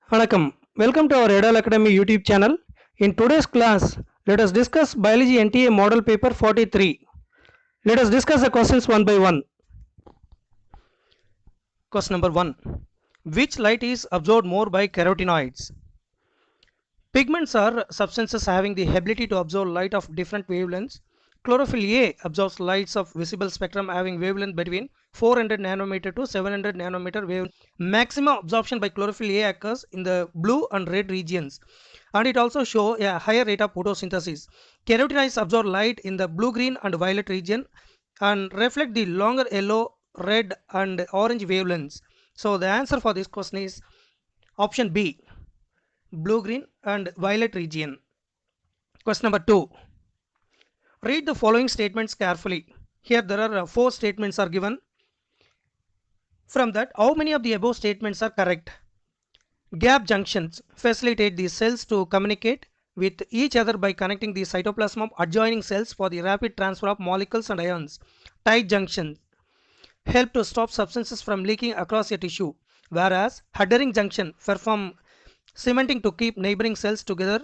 Vanakkam. Welcome to our Edal Academy YouTube channel. In today's class, let us discuss Biology NTA Model Paper 43. Let us discuss the questions one by one. Question number 1. Which light is absorbed more by carotenoids? Pigments are substances having the ability to absorb light of different wavelengths. Chlorophyll A absorbs lights of visible spectrum having wavelength between 400 nanometer to 700 nanometer wave. Maximum absorption by chlorophyll A occurs in the blue and red regions, and it also shows a higher rate of photosynthesis. Carotenoids absorb light in the blue, green and violet region and reflect the longer yellow, red and orange wavelengths. So the answer for this question is option B, blue, green and violet region. Question number 2. Read the following statements carefully. Here there are 4 statements are given. From that, how many of the above statements are correct? Gap junctions facilitate the cells to communicate with each other by connecting the cytoplasm of adjoining cells for the rapid transfer of molecules and ions. Tight junctions help to stop substances from leaking across a tissue, whereas adhering junction perform cementing to keep neighboring cells together.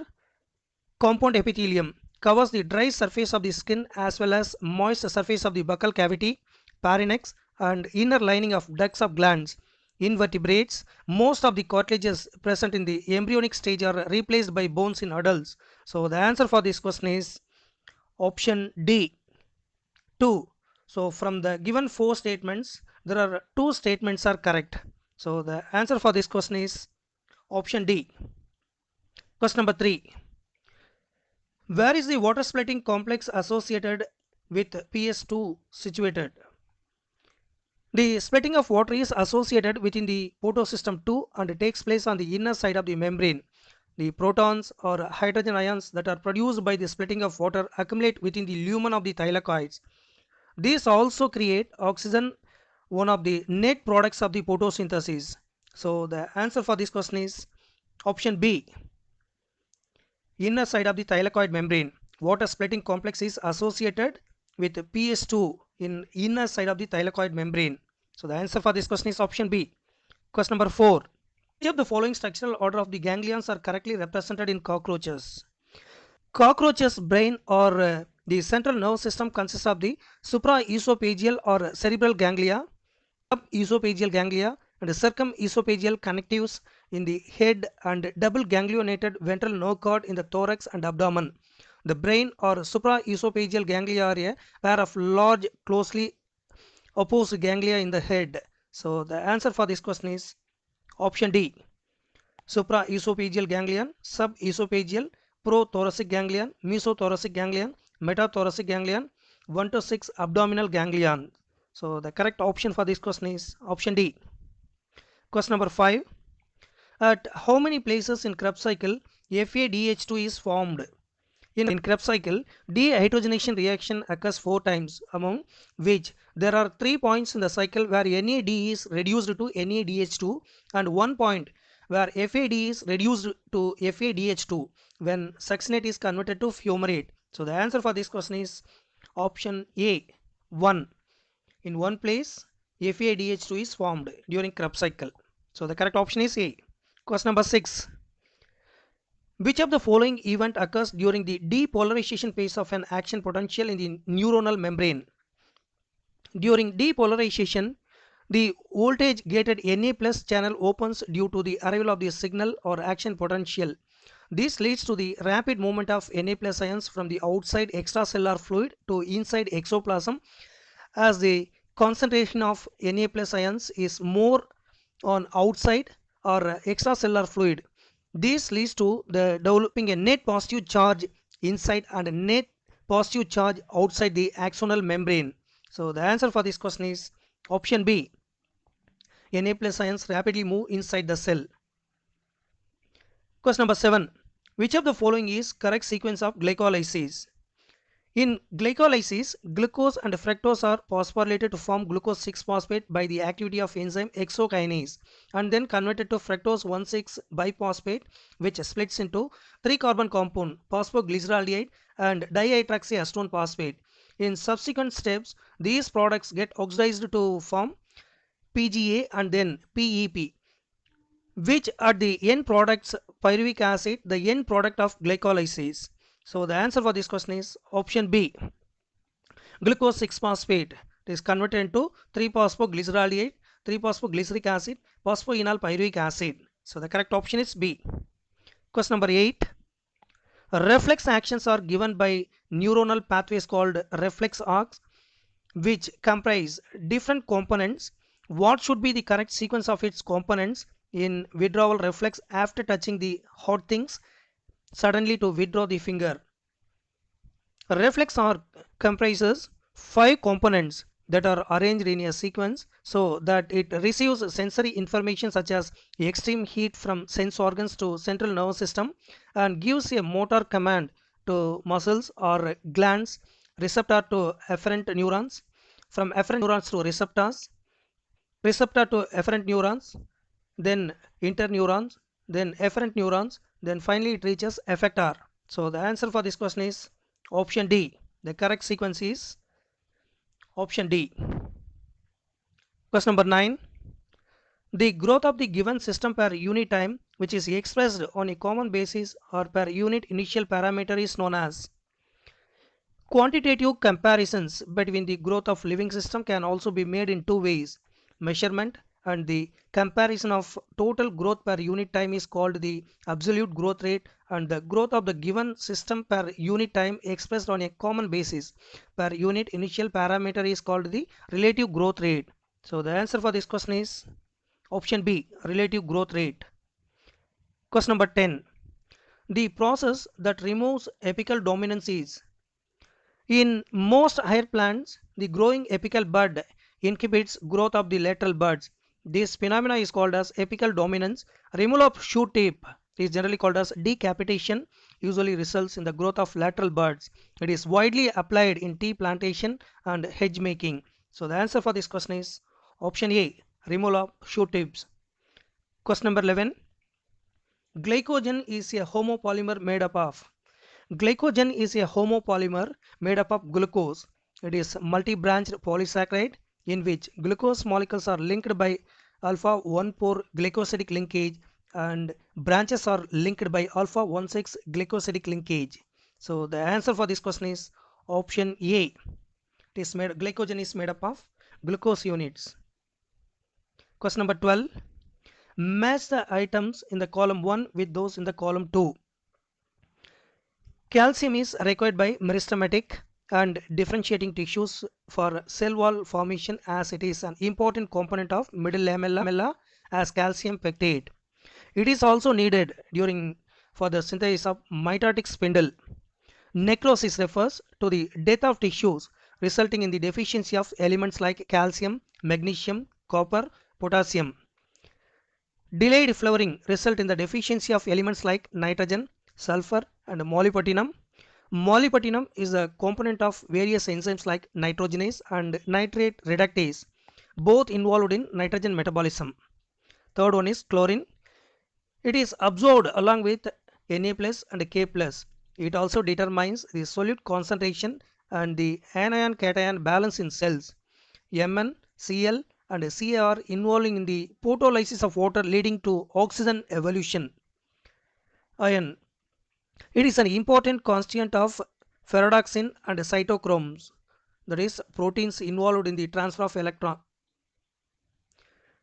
Compound epithelium covers the dry surface of the skin as well as moist surface of the buccal cavity, pharynx and inner lining of ducts of glands. Invertebrates, most of the cartilages present in the embryonic stage are replaced by bones in adults. So the answer for this question is option D, 2. So from the given 4 statements, there are 2 statements are correct. So the answer for this question is option D. Question number 3. Where is the water splitting complex associated with PS2 situated? The splitting of water is associated within the photosystem 2 and takes place on the inner side of the membrane. The protons or hydrogen ions that are produced by the splitting of water accumulate within the lumen of the thylakoids. These also create oxygen, one of the net products of the photosynthesis. So the answer for this question is option B, inner side of the thylakoid membrane. Water splitting complex is associated with PS2 in inner side of the thylakoid membrane. So the answer for this question is option B. Question number 4. Which of the following structural order of the ganglions are correctly represented in cockroaches? Cockroaches' brain or the central nervous system consists of the supraesophageal or cerebral ganglia, subesophageal ganglia and circumesophageal connectives in the head and double ganglionated ventral nerve cord in the thorax and abdomen. The brain or supraesophageal ganglia are a pair of large closely opposed ganglia in the head. So the answer for this question is option D, supraesophageal ganglion, subesophageal, prothoracic ganglion, mesothoracic ganglion, metathoracic ganglion, 1 to 6 abdominal ganglion. So the correct option for this question is option D. Question number 5. At how many places in Krebs cycle FADH2 is formed? In Krebs cycle, dehydrogenation reaction occurs 4 times, among which there are 3 points in the cycle where NAD is reduced to NADH2 and 1 point where FAD is reduced to FADH2 when succinate is converted to fumarate. So the answer for this question is option A, 1. In one place, FADH2 is formed during Krebs cycle. So the correct option is A. Question number 6. Which of the following event occurs during the depolarization phase of an action potential in the neuronal membrane? During depolarization, the voltage gated Na plus channel opens due to the arrival of the signal or action potential. This leads to the rapid movement of Na plus ions from the outside extracellular fluid to inside exoplasm, as the concentration of Na plus ions is more on outside or extracellular fluid. This leads to the developing a net positive charge inside and a net positive charge outside the axonal membrane. So the answer for this question is option B. Na plus ions rapidly move inside the cell. Question number 7. Which of the following is correct sequence of glycolysis? In glycolysis, glucose and fructose are phosphorylated to form glucose 6-phosphate by the activity of enzyme hexokinase and then converted to fructose 1,6-biphosphate, which splits into 3-carbon compound phosphoglyceraldehyde and dihydroxyacetone phosphate. In subsequent steps, these products get oxidized to form PGA and then PEP. which are the end products pyruvic acid, the end product of glycolysis. So the answer for this question is option B. Glucose 6-phosphate is converted into 3-phosphoglyceraldehyde, 3-phosphoglyceric acid, phosphoenol pyruvic acid. So the correct option is B. Question number 8. Reflex actions are given by neuronal pathways called reflex arcs, which comprise different components. What should be the correct sequence of its components in withdrawal reflex after touching the hot things suddenly to withdraw the finger? Reflex arc comprises 5 components that are arranged in a sequence so that it receives sensory information such as extreme heat from sense organs to central nervous system and gives a motor command to muscles or glands, receptor to afferent neurons, from afferent neurons to receptors, receptor to afferent neurons, then interneurons, then efferent neurons, then finally it reaches effector. So the answer for this question is option D. The correct sequence is option D. Question number 9. The growth of the given system per unit time, which is expressed on a common basis or per unit initial parameter, is known as. Quantitative comparisons between the growth of living system can also be made in 2 ways. Measurement and the comparison of total growth per unit time is called the absolute growth rate, and the growth of the given system per unit time expressed on a common basis per unit initial parameter is called the relative growth rate. So the answer for this question is option B, relative growth rate. Question number 10. The process that removes apical dominance is. In most higher plants, the growing apical bud inhibits growth of the lateral buds. This phenomena is called as apical dominance. Removal of shoot tip is generally called as decapitation, usually results in the growth of lateral buds. It is widely applied in tea plantation and hedge making. So the answer for this question is option A, removal of shoot tips. Question number 11. Glycogen is a homopolymer made up of. Glycogen is a homopolymer made up of glucose. It is multi-branched polysaccharide in which glucose molecules are linked by alpha 1,4 glycosidic linkage and branches are linked by alpha 1,6 glycosidic linkage. So the answer for this question is option A. It is made, glycogen is made up of glucose units. Question number 12. Match the items in the column 1 with those in the column 2. Calcium is required by meristematic and differentiating tissues for cell wall formation, as it is an important component of middle lamella as calcium pectate. It is also needed during for the synthesis of mitotic spindle. Necrosis refers to the death of tissues resulting in the deficiency of elements like calcium, magnesium, copper, potassium. Delayed flowering result in the deficiency of elements like nitrogen, sulfur and molybdenum. Molybdenum is a component of various enzymes like nitrogenase and nitrate reductase, both involved in nitrogen metabolism. Third one is chlorine. It is absorbed along with Na plus and K plus. It also determines the solute concentration and the anion cation balance in cells. Mn, Cl and Ca are involving in the photolysis of water leading to oxygen evolution. Iron. It is an important constituent of ferredoxin and cytochromes, that is proteins involved in the transfer of electron.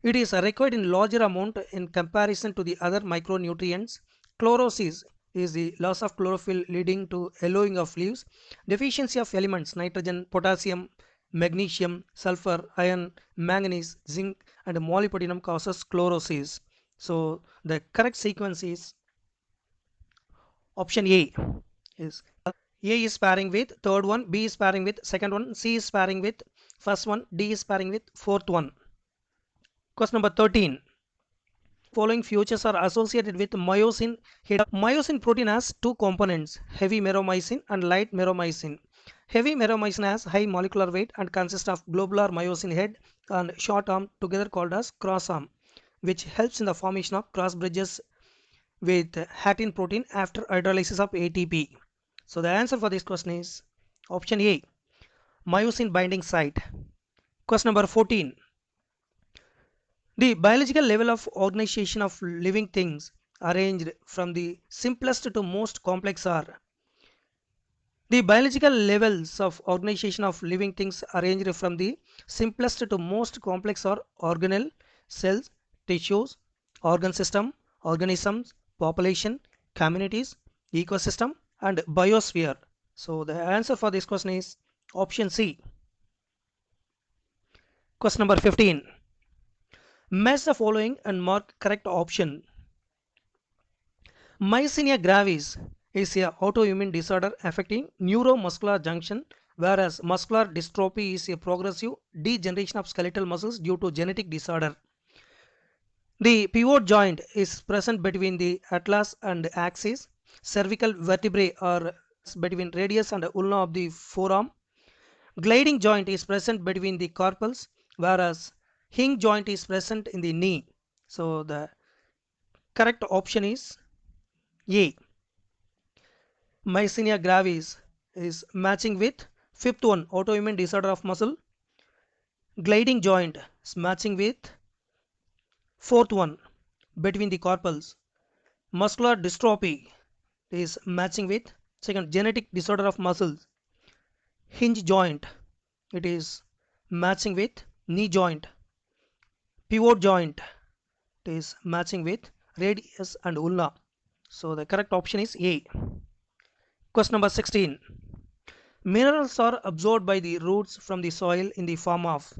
It is required in larger amount in comparison to the other micronutrients. Chlorosis is the loss of chlorophyll leading to yellowing of leaves. Deficiency of elements nitrogen, potassium, magnesium, sulfur, iron, manganese, zinc and molybdenum causes chlorosis. So the correct sequence is option A. Is A is pairing with third one, B is pairing with second one, C is pairing with first one, D is pairing with fourth one. Question number 13. Following features are associated with myosin head. Myosin protein has 2 components, heavy meromycin and light meromycin. Heavy meromycin has high molecular weight and consists of globular myosin head and short arm together called as cross arm, which helps in the formation of cross bridges with actin protein after hydrolysis of ATP. So the answer for this question is option A, myosin binding site. Question number 14. The biological level of organization of living things arranged from the simplest to most complex are the biological levels of organization of living things arranged from the simplest to most complex are organelle, cells, tissues, organ system, organisms, population, communities, ecosystem, and biosphere. So the answer for this question is option C. Question number 15. Match the following and mark correct option. Myasthenia gravis is a autoimmune disorder affecting neuromuscular junction, whereas muscular dystrophy is a progressive degeneration of skeletal muscles due to genetic disorder. The pivot joint is present between the atlas and axis. Cervical vertebrae are between radius and ulna of the forearm. Gliding joint is present between the carpals, whereas hinge joint is present in the knee. So the correct option is A. Myasthenia gravis is matching with fifth one, autoimmune disorder of muscle. Gliding joint is matching with fourth one, between the carpals. Muscular dystrophy is matching with second, genetic disorder of muscles. Hinge joint, it is matching with knee joint. Pivot joint, it is matching with radius and ulna. So the correct option is A. Question number 16. Minerals are absorbed by the roots from the soil in the form of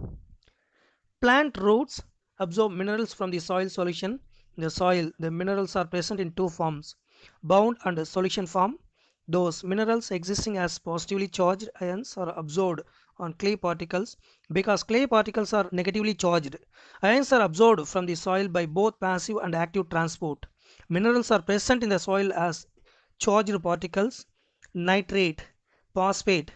plant roots absorb minerals from the soil solution. In the soil, the minerals are present in two forms, bound and solution form. Those minerals existing as positively charged ions are absorbed on clay particles. Because clay particles are negatively charged, ions are absorbed from the soil by both passive and active transport. Minerals are present in the soil as charged particles, nitrate, phosphate,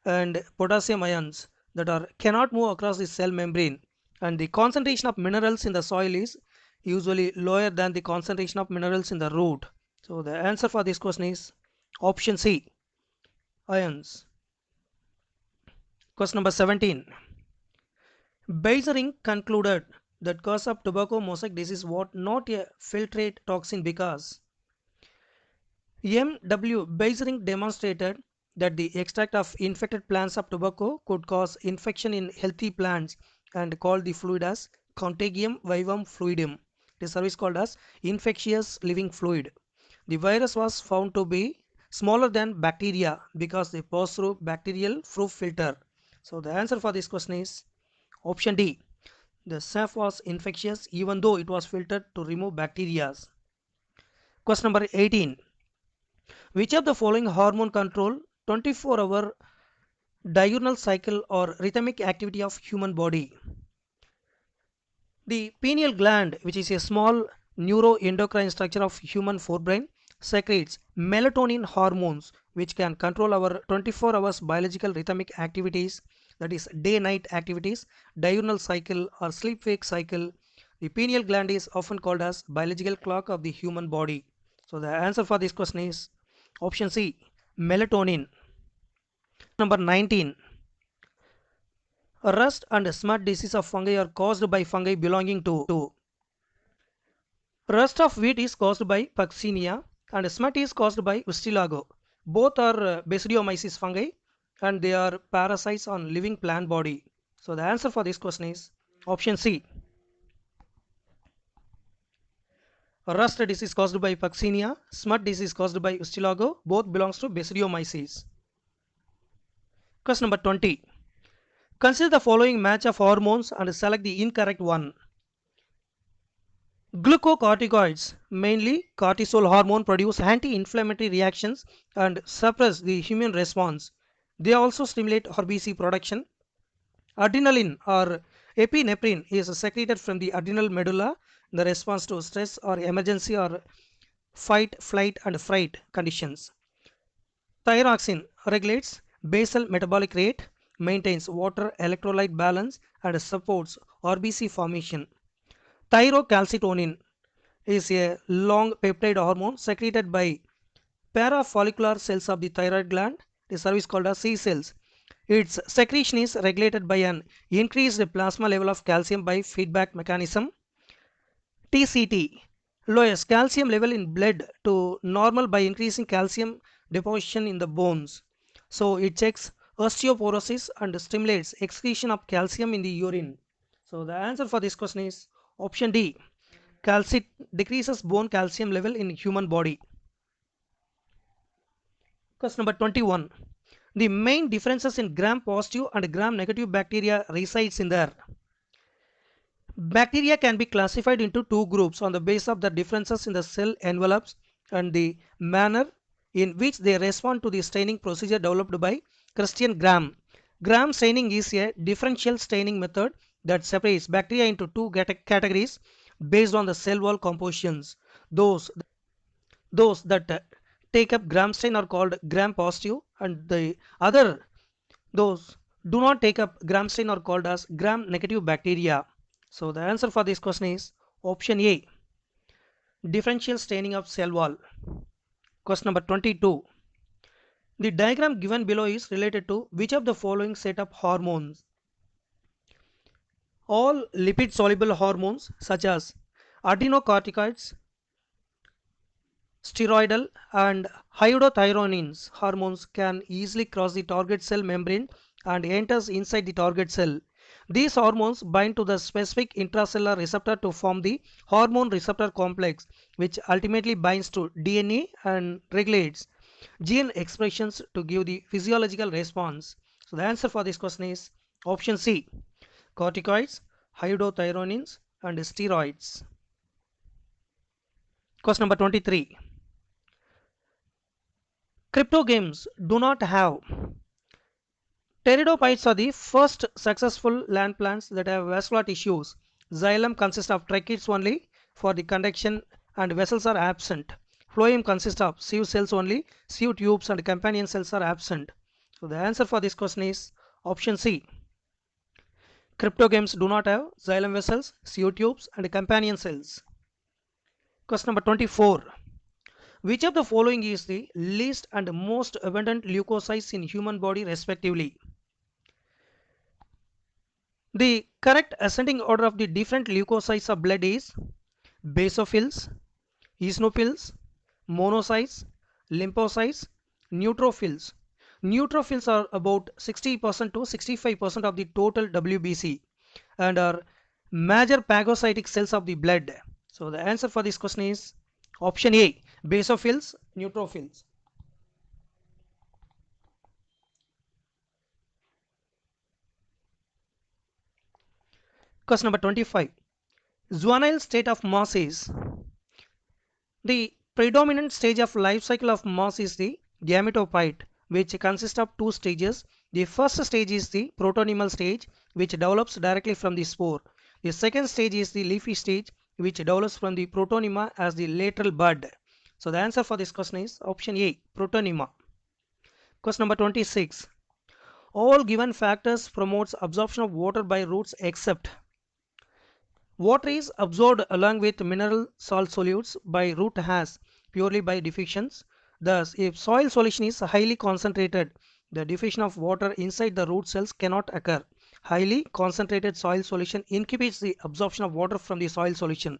and potassium ions that are cannot move across the cell membrane, and the concentration of minerals in the soil is usually lower than the concentration of minerals in the root. So the answer for this question is option C, ions. Question number 17. Beisering concluded that cause of tobacco mosaic disease was not a filtrate toxin because M.W. Beisering demonstrated that the extract of infected plants of tobacco could cause infection in healthy plants and called the fluid as Contagium vivum fluidum. The service called as infectious living fluid. The virus was found to be smaller than bacteria because they pass through bacterial proof filter. So the answer for this question is option D. The SAF was infectious even though it was filtered to remove bacteria. Question number 18. Which of the following hormone control 24-hour diurnal cycle or rhythmic activity of human body? The pineal gland, which is a small neuroendocrine structure of human forebrain, secretes melatonin hormones which can control our 24 hours biological rhythmic activities, that is day night activities, diurnal cycle or sleep wake cycle. The pineal gland is often called as biological clock of the human body. So the answer for this question is option C, melatonin. Number 19. Rust and smut disease of fungi are caused by fungi belonging to rust of wheat is caused by Puccinia and smut is caused by Ustilago. Both are Basidiomyces fungi and they are parasites on living plant body. So the answer for this question is option C. Rust disease caused by Puccinia, smut disease caused by Ustilago, both belongs to Basidiomyces. Question number 20. Consider the following match of hormones and select the incorrect one. Glucocorticoids, mainly cortisol hormone, produce anti-inflammatory reactions and suppress the immune response. They also stimulate RBC production. Adrenaline or epinephrine is secreted from the adrenal medulla in the response to stress or emergency or fight, flight and fright conditions. Thyroxine regulates basal metabolic rate, maintains water electrolyte balance and supports RBC formation. Thyrocalcitonin is a long peptide hormone secreted by parafollicular cells of the thyroid gland. The service called as C cells. Its secretion is regulated by an increased plasma level of calcium by feedback mechanism. TCT lowers calcium level in blood to normal by increasing calcium deposition in the bones. So it checks osteoporosis and stimulates excretion of calcium in the urine. So the answer for this question is option D. Calcit decreases bone calcium level in human body. Question number 21. The main differences in gram positive and gram negative bacteria resides in there. Bacteria can be classified into two groups on the basis of the differences in the cell envelopes and the manner in which they respond to the staining procedure developed by Christian Gram. Gram staining is a differential staining method that separates bacteria into two categories based on the cell wall compositions. Those that take up gram stain are called gram positive, and the other, those do not take up gram stain, are called as gram negative bacteria. So the answer for this question is option A, differential staining of cell wall. Question number 22. The diagram given below is related to which of the following set of hormones? All lipid soluble hormones such as adrenocorticoids, steroidal and iodothyronins hormones can easily cross the target cell membrane and enters inside the target cell. These hormones bind to the specific intracellular receptor to form the hormone receptor complex, which ultimately binds to DNA and regulates gene expressions to give the physiological response. So the answer for this question is option C, corticoids, iodothyronins and steroids. Question number 23. Crypto games do not have. Pteridophytes are the first successful land plants that have vascular tissues. Xylem consists of tracheids only for the conduction and vessels are absent. Phloem consists of sieve cells only, sieve tubes and companion cells are absent. So the answer for this question is option C. Cryptogames do not have xylem vessels, sieve tubes and companion cells. Question number 24. Which of the following is the least and most abundant leukocytes in human body respectively? The correct ascending order of the different leukocytes of blood is basophils, eosinophils, monocytes, lymphocytes, neutrophils. Neutrophils are about 60% to 65% of the total WBC and are major phagocytic cells of the blood. So the answer for this question is option A, basophils, neutrophils. Question number 25. Juvenile state of moss is. The predominant stage of life cycle of moss is the gametophyte, which consists of two stages. The first stage is the protonemal stage, which develops directly from the spore. The second stage is the leafy stage, which develops from the protonema as the lateral bud. So the answer for this question is option A, protonema. Question number 26. All given factors promotes absorption of water by roots except. Water is absorbed along with mineral salt solutes by root hairs purely by diffusions. Thus, if soil solution is highly concentrated, the diffusion of water inside the root cells cannot occur. Highly concentrated soil solution inhibits the absorption of water from the soil solution.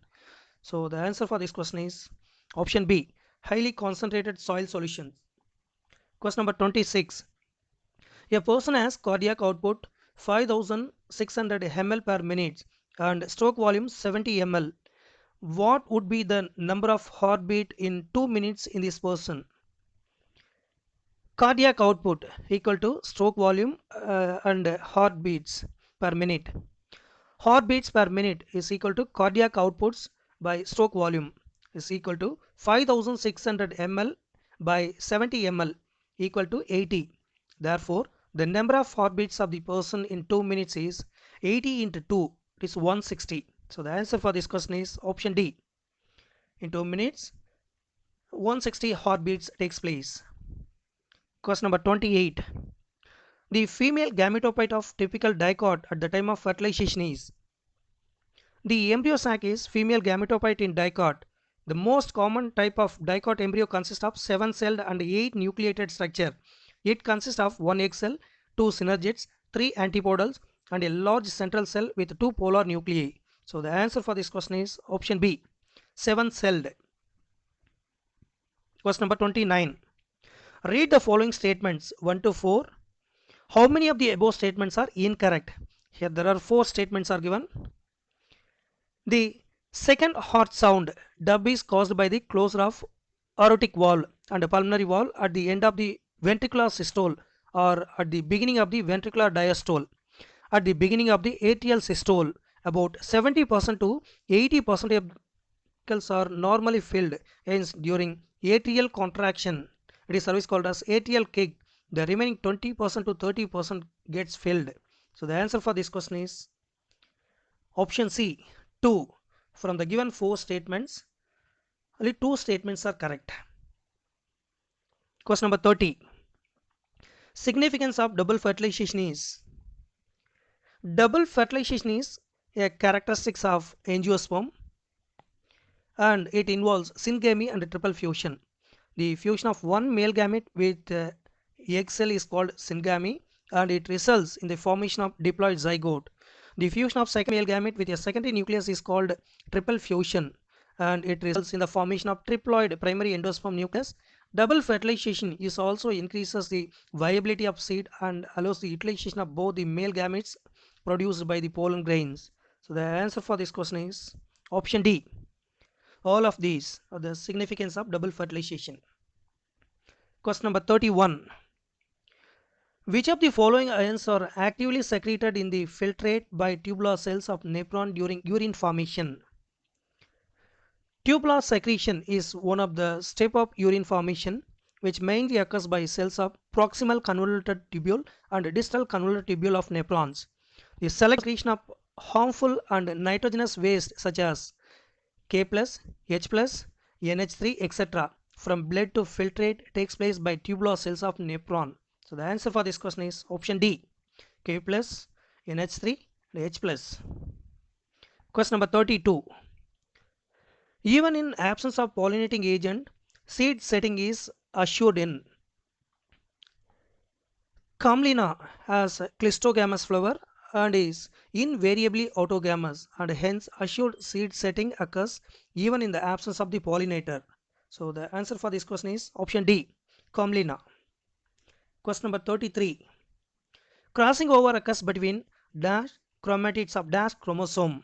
So the answer for this question is option B, highly concentrated soil solutions. Question number 26. A person has cardiac output 5600 ml per minute and stroke volume 70 ml. What would be the number of heartbeat in 2 minutes in this person? Cardiac output equal to stroke volume and heartbeats per minute. Heartbeats per minute is equal to cardiac outputs by stroke volume is equal to 5600 ml by 70 ml equal to 80. Therefore, the number of heartbeats of the person in 2 minutes is 80 into 2, it is 160. So the answer for this question is option D. In 2 minutes, 160 heartbeats takes place. Question number 28. The female gametophyte of typical dicot at the time of fertilization is. The embryo sac is female gametophyte in dicot. The most common type of dicot embryo consists of 7-celled and 8 nucleated structure. It consists of one egg cell, 2 synergids, 3 antipodals, and a large central cell with 2 polar nuclei. So the answer for this question is option B, 7-celled. Question number 29. Read the following statements 1 to 4. How many of the above statements are incorrect? Here there are 4 statements are given. The second heart sound dub is caused by the closure of aortic valve and pulmonary valve at the end of the ventricular systole or at the beginning of the ventricular diastole. At the beginning of the atrial systole, about 70% to 80% of ventricles are normally filled. Hence, during atrial contraction, it is service called as atrial kick. The remaining 20% to 30% gets filled. So the answer for this question is option C, 2. From the given 4 statements, only 2 statements are correct. Question number 30. Significance of double fertilization is. Double fertilization is a characteristic of angiosperm and it involves syngamy and triple fusion. The fusion of one male gamete with egg cell is called syngamy and it results in the formation of diploid zygote. The fusion of second male gamete with a secondary nucleus is called triple fusion and it results in the formation of triploid primary endosperm nucleus. Double fertilization is also increases the viability of seed and allows the utilization of both the male gametes produced by the pollen grains. So the answer for this question is option D. All of these are the significance of double fertilization. Question number 31. Which of the following ions are actively secreted in the filtrate by tubular cells of nephron during urine formation? Tubular secretion is one of the step of urine formation which mainly occurs by cells of proximal convoluted tubule and distal convoluted tubule of nephrons. The secretion of harmful and nitrogenous waste such as K+, H+, NH3, etc. from blood to filtrate takes place by tubular cells of nephron. So the answer for this question is option D, K+, NH3, and H+. Question number 32. Even in absence of pollinating agent, seed setting is assured in. Camelina has clistogamous flower and is invariably autogamous and hence assured seed setting occurs even in the absence of the pollinator. So the answer for this question is option D, Camelina. Question number 33. Crossing over occurs between dash chromatids of dash chromosome.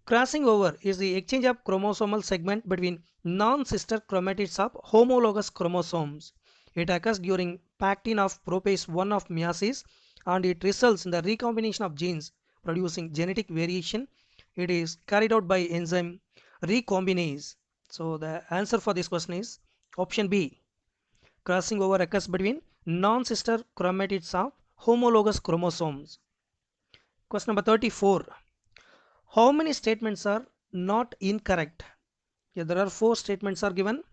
Crossing over is the exchange of chromosomal segment between non-sister chromatids of homologous chromosomes. It occurs during pacting of prophase 1 of meiosis and it results in the recombination of genes producing genetic variation. It is carried out by enzyme recombinase. So the answer for this question is option B. Crossing over occurs between non-sister chromatids of homologous chromosomes. Question number 34. How many statements are not incorrect? Here there are 4 statements are given.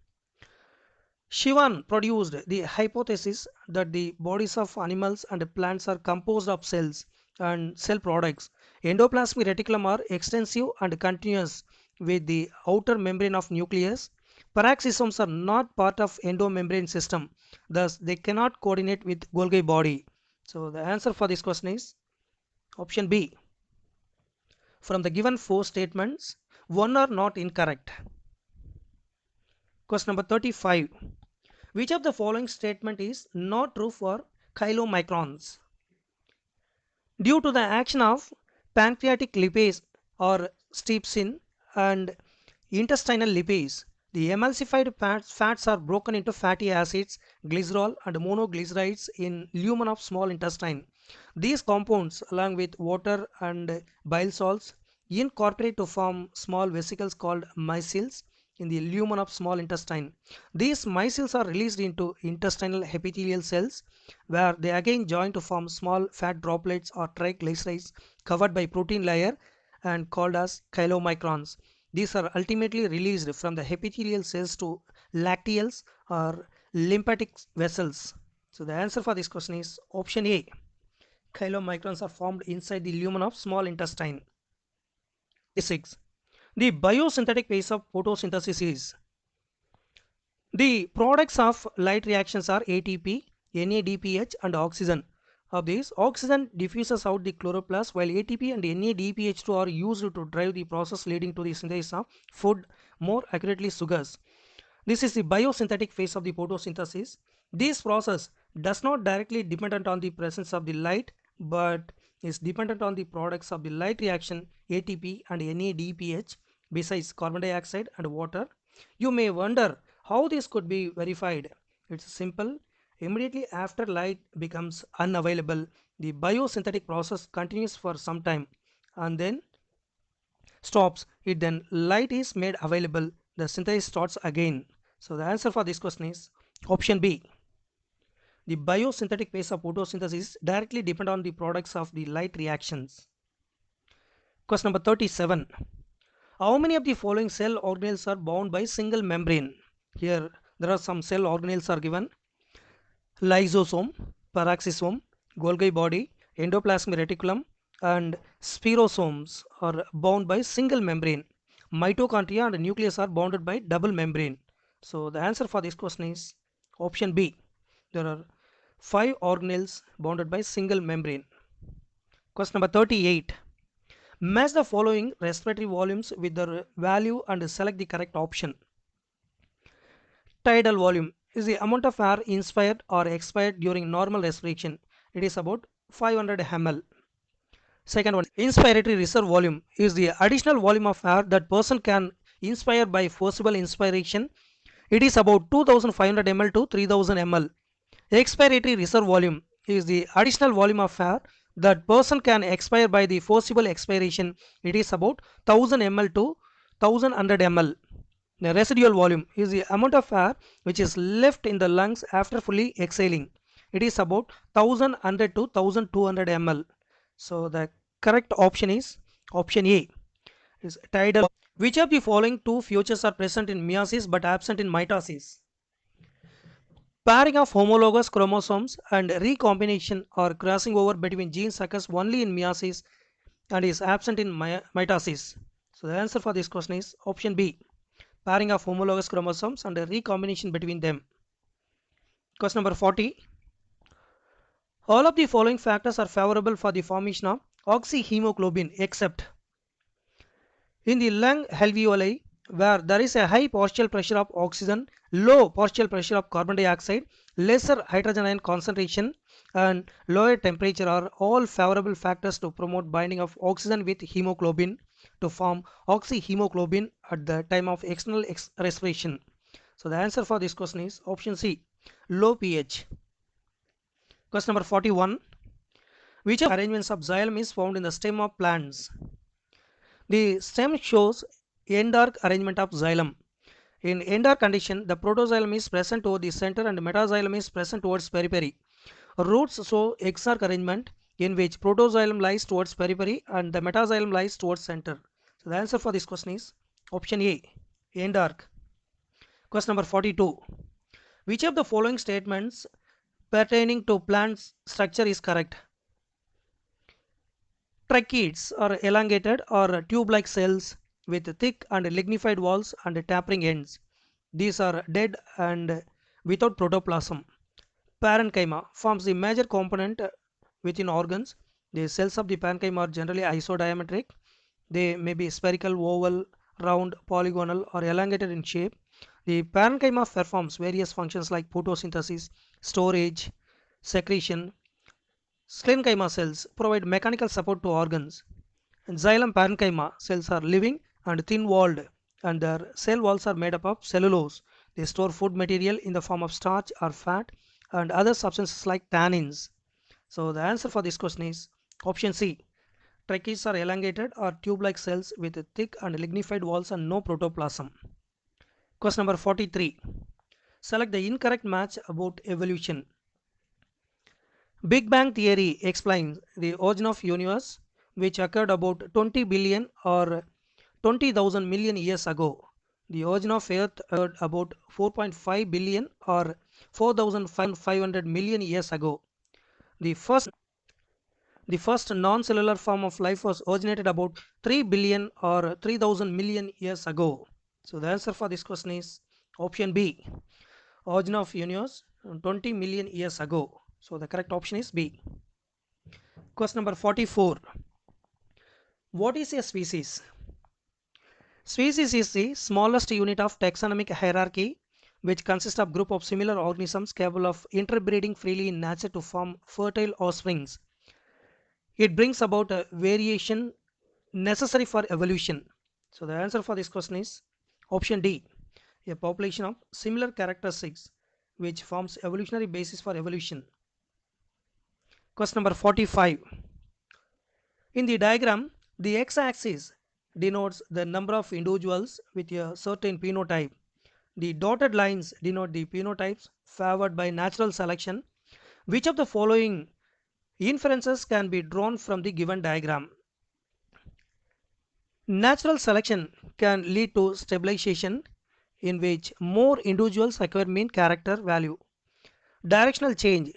Shivan produced the hypothesis that the bodies of animals and plants are composed of cells and cell products. Endoplasmic reticulum are extensive and continuous with the outer membrane of nucleus. Peroxisomes are not part of endomembrane system, thus they cannot coordinate with Golgi body. So the answer for this question is option B. From the given 4 statements, 1 are not incorrect. Question number 35. Which of the following statement is not true for chylomicrons? Due to the action of pancreatic lipase or stepsin and intestinal lipase, the emulsified fats are broken into fatty acids, glycerol and monoglycerides in lumen of small intestine. These compounds along with water and bile salts incorporate to form small vesicles called micelles in the lumen of small intestine. These micelles are released into intestinal epithelial cells where they again join to form small fat droplets or triglycerides covered by protein layer and called as chylomicrons. These are ultimately released from the epithelial cells to lacteals or lymphatic vessels. So the answer for this question is option A. Chylomicrons are formed inside the lumen of small intestine. 6. The biosynthetic phase of photosynthesis is. The products of light reactions are ATP, NADPH and oxygen. of this, oxygen diffuses out the chloroplast while ATP and NADPH2 are used to drive the process leading to the synthesis of food, more accurately sugars. This is the biosynthetic phase of the photosynthesis. This process does not directly dependent on the presence of the light but is dependent on the products of the light reaction ATP and NADPH besides carbon dioxide and water. You may wonder how this could be verified. It's simple. Immediately after light becomes unavailable, the biosynthetic process continues for some time and then stops. It then light is made available, the synthesis starts again. So the answer for this question is option B. The biosynthetic phase of photosynthesis directly depend on the products of the light reactions. Question number 37. How many of the following cell organelles are bound by single membrane? Here there are some cell organelles are given. Lysosome, peroxisome, Golgi body, endoplasmic reticulum and spirosomes are bound by single membrane. Mitochondria and nucleus are bounded by double membrane. So the answer for this question is option B. There are 5 organelles bounded by single membrane. Question number 38. Match the following respiratory volumes with their value and select the correct option. Tidal volume is the amount of air inspired or expired during normal respiration. It is about 500 ml. Second one, inspiratory reserve volume is the additional volume of air that person can inspire by forcible inspiration. It is about 2500 ml to 3000 ml. Expiratory reserve volume is the additional volume of air that person can expire by the forcible expiration. It is about 1000 ml to 1100 ml. The residual volume is the amount of air which is left in the lungs after fully exhaling. It is about 1100 to 1200 ml. So the correct option is option A, is tidal. Which of the following two features are present in meiosis but absent in mitosis? Pairing of homologous chromosomes and recombination or crossing over between genes occurs only in meiosis and is absent in mitosis. So the answer for this question is option B, pairing of homologous chromosomes and a recombination between them. Question number 40. All of the following factors are favorable for the formation of oxyhemoglobin except in the lung alveoli where there is a high partial pressure of oxygen, low partial pressure of carbon dioxide, lesser hydrogen ion concentration and lower temperature are all favorable factors to promote binding of oxygen with hemoglobin to form oxyhemoglobin at the time of external respiration. So the answer for this question is option C, low pH. Question number 41. Which of arrangements of xylem is found in the stem of plants? The stem shows end-arc arrangement of xylem. In end-arc condition, the protoxylem is present over the center and metaxylem is present towards periphery. Roots show exarch arrangement in which protoxylem lies towards periphery and the metaxylem lies towards center. So the answer for this question is option A, end-arc. Question number 42. Which of the following statements pertaining to plant structure is correct? Tracheids are elongated or tube-like cells with thick and lignified walls and tapering ends. These are dead and without protoplasm. Parenchyma forms the major component within organs. The cells of the parenchyma are generally isodiametric. They may be spherical, oval, round, polygonal or elongated in shape. The parenchyma performs various functions like photosynthesis, storage, secretion. Sclerenchyma cells provide mechanical support to organs. And xylem parenchyma cells are living and thin-walled and their cell walls are made up of cellulose. They store food material in the form of starch or fat and other substances like tannins. So the answer for this question is option C. Tracheids are elongated or tube-like cells with thick and lignified walls and no protoplasm. Question number 43. Select the incorrect match about evolution. Big Bang theory explains the origin of universe which occurred about 20 billion or 20,000 million years ago. The origin of Earth occurred about 4.5 billion or 4,500 million years ago. The first non-cellular form of life was originated about 3 billion or 3000 million years ago. So the answer for this question is option B, origin of universe 20 million years ago. So the correct option is B. Question number 44. What is a species? Species is the smallest unit of taxonomic hierarchy which consists of group of similar organisms capable of interbreeding freely in nature to form fertile offsprings. It brings about a variation necessary for evolution. So the answer for this question is option D, a population of similar characteristics which forms evolutionary basis for evolution. Question number 45. In the diagram, the x-axis denotes the number of individuals with a certain phenotype. The dotted lines denote the phenotypes favored by natural selection. Which of the following inferences can be drawn from the given diagram? Natural selection can lead to stabilization in which more individuals acquire mean character value. Directional change,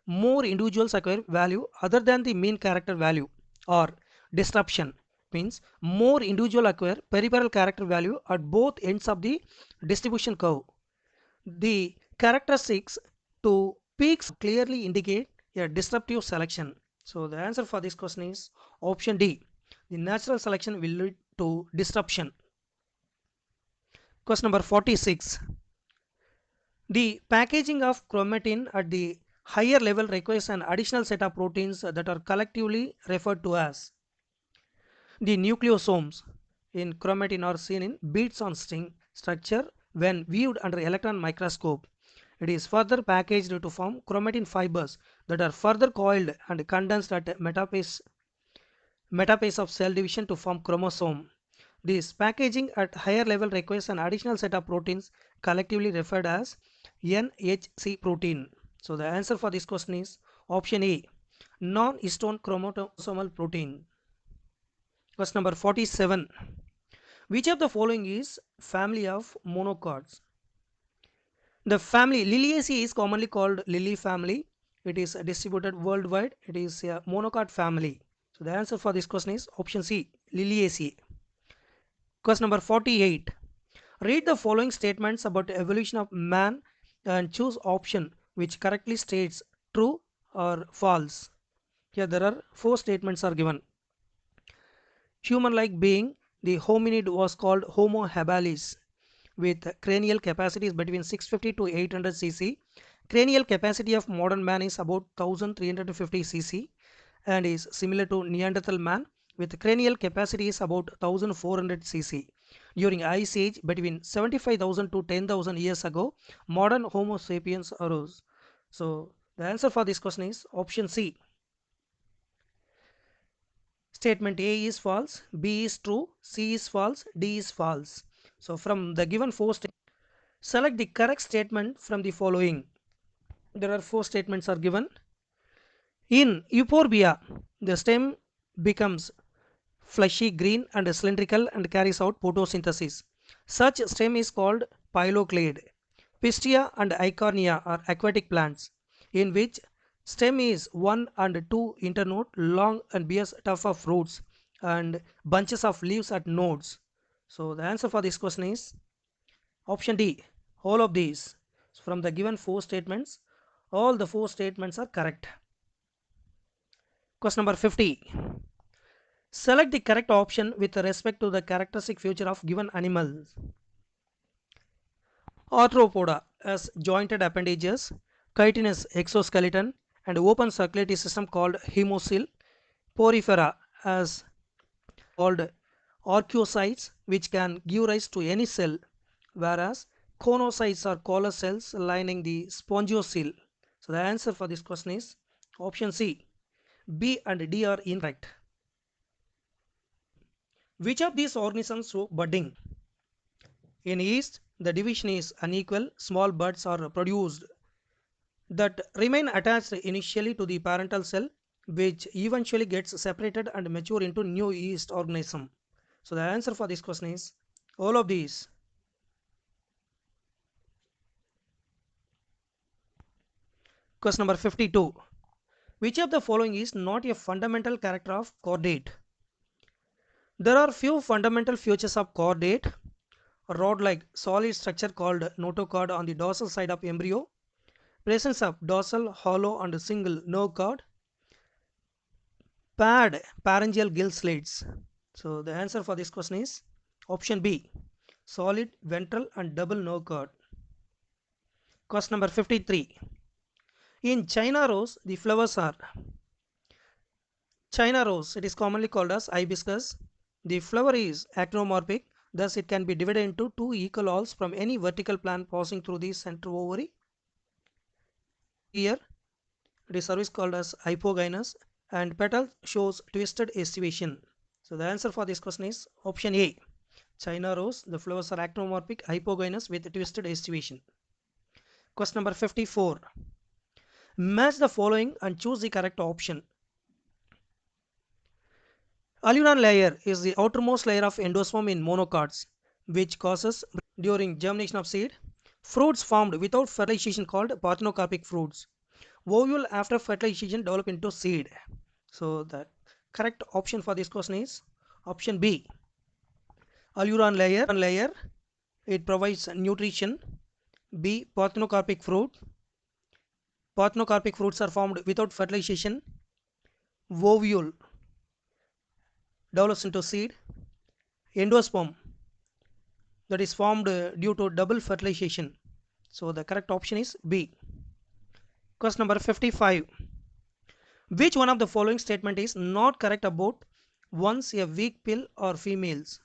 more individuals acquire value other than the mean character value. Or disruption means more individual acquire peripheral character value at both ends of the distribution curve. The characteristics to peaks clearly indicate a disruptive selection. So the answer for this question is option D. The natural selection will lead to disruption. Question number 46. The packaging of chromatin at the higher level requires an additional set of proteins that are collectively referred to as the nucleosomes. In chromatin are seen in beads on string structure when viewed under electron microscope. It is further packaged to form chromatin fibers that are further coiled and condensed at metaphase of cell division to form chromosome. This packaging at higher level requires an additional set of proteins collectively referred as NHC protein. So the answer for this question is option A, non-histone chromosomal protein. Question number 47. Which of the following is family of monocots? The family Liliaceae is commonly called lily family. It is distributed worldwide. It is a monocot family. So the answer for this question is option C, Liliaceae. Question number 48. Read the following statements about evolution of man and choose option which correctly states true or false. Here there are 4 statements are given. Human-like being, the hominid was called Homo habilis with cranial capacities between 650 to 800 cc. Cranial capacity of modern man is about 1350 cc and is similar to Neanderthal man with cranial capacity is about 1400 cc. During Ice Age between 75,000 to 10,000 years ago, modern Homo sapiens arose. So the answer for this question is option C. Statement A is false, B is true, C is false, D is false. So from the given 4 statements, select the correct statement from the following. There are 4 statements are given. In Euphorbia, the stem becomes fleshy green and cylindrical and carries out photosynthesis. Such stem is called phylloclade. Pistia and Eichhornia are aquatic plants in which stem is 1 and 2 internode long and bears tuft of roots and bunches of leaves at nodes. So the answer for this question is option D, all of these. So from the given 4 statements, all the 4 statements are correct. Question number 50. Select the correct option with respect to the characteristic feature of given animals. Arthropoda has jointed appendages, chitinous exoskeleton, and open circulatory system called hemocoel. Porifera as called archaeocytes, which can give rise to any cell, whereas conocytes are collar cells lining the spongiocele. So the answer for this question is option C. B and D are incorrect. Which of these organisms show budding? In yeast, the division is unequal. Small buds are produced that remain attached initially to the parental cell, which eventually gets separated and mature into new yeast organism. So the answer for this question is all of these. Question number 52. Which of the following is not a fundamental character of chordate? There are few fundamental features of chordate. A rod-like solid structure called notochord on the dorsal side of embryo, presence of dorsal, hollow and single nerve cord, paired pharyngeal gill slits? So the answer for this question is option B, solid ventral and double nerve cord. Question number 53. In China rose, the flowers are China rose. It is commonly called as hibiscus. The flower is actinomorphic, thus it can be divided into two equal halves from any vertical plant passing through the center ovary. Here, it is service called as hypogynous, and petal shows twisted estivation. So the answer for this question is option A. China rose. The flowers are actinomorphic, hypogynous with twisted estivation. Question number 54. Match the following and choose the correct option. Alluvial layer is the outermost layer of endosperm in monocots, which causes during germination of seed. Fruits formed without fertilization called parthenocarpic fruits. Ovule after fertilization develop into seed. So the correct option for this question is option B. Alluvial layer. It provides nutrition. B. Parthenocarpic fruit. Parthenocarpic fruits are formed without fertilization. Ovule develops into seed. Endosperm that is formed due to double fertilization. So the correct option is B. Question number 55. Which one of the following statement is not correct about once a week pill or females?